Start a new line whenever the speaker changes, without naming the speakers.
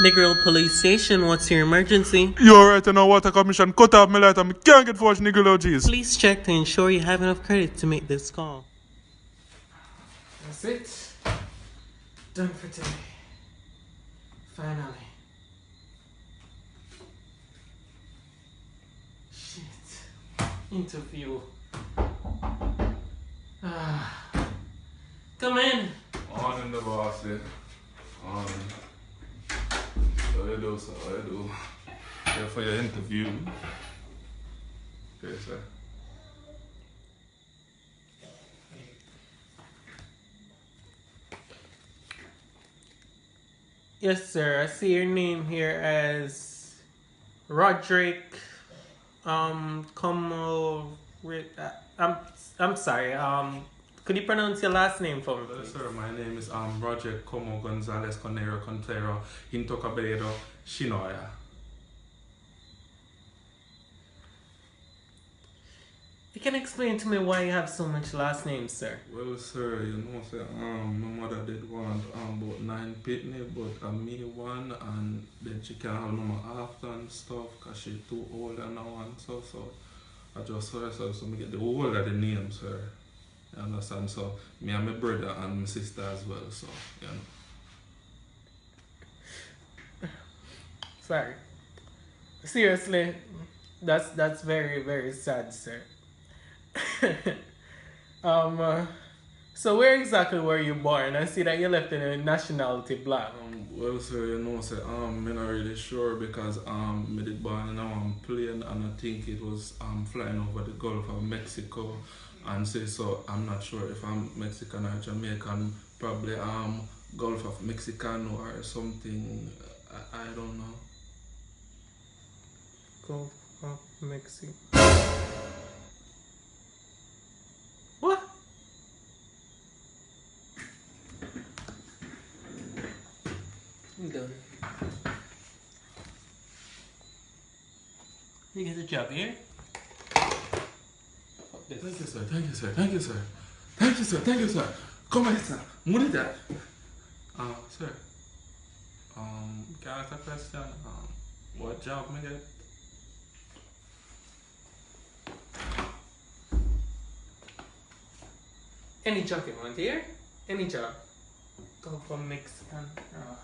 Negril Police Station, what's your emergency?
You're right, and water commission cut off my light and I can't get forged nigga G's.
Please check to ensure you have enough credit to make this call.
That's it. Done for today. Finally. Shit. Interview. Come in.
On in the boss, yeah. On. So you do, so you do. Here for your interview. Okay, sir.
Yes, sir. I see your name here as Roderick. Como. I'm sorry. Could you pronounce your last name for me, please?
Yes, sir. My name is Roger Como Gonzalez Conero Contero Intocabero Shinoya.
You can explain to me why you have so much last names, sir.
Well, sir, you know, say, my mother did want about 9 pitney, but me one, and then she can't have no more after and stuff, because she's too old and now and so I just heard her, so me get the whole of the name, sir. You understand? So, me and my brother and my sister as well, so, you know.
Sorry. Seriously, that's very, very sad, sir. So where exactly were you born? I see that you left in a nationality black.
Well, sir, you know, say, I'm not really sure because me did born in a plane and I think it was flying over the Gulf of Mexico and say so I'm not sure if I'm Mexican or Jamaican, probably Gulf of Mexican or something. I don't know.
Gulf of Mexico. What? I'm done. You get a job here?
Thank you, sir. Thank you, sir. Thank you, sir. Thank you, sir. Thank you, sir. Come on, sir. What is that? Sir. Can I ask a question? What job me get?
Any job you want here? Any job. Go for Mexican. Oh,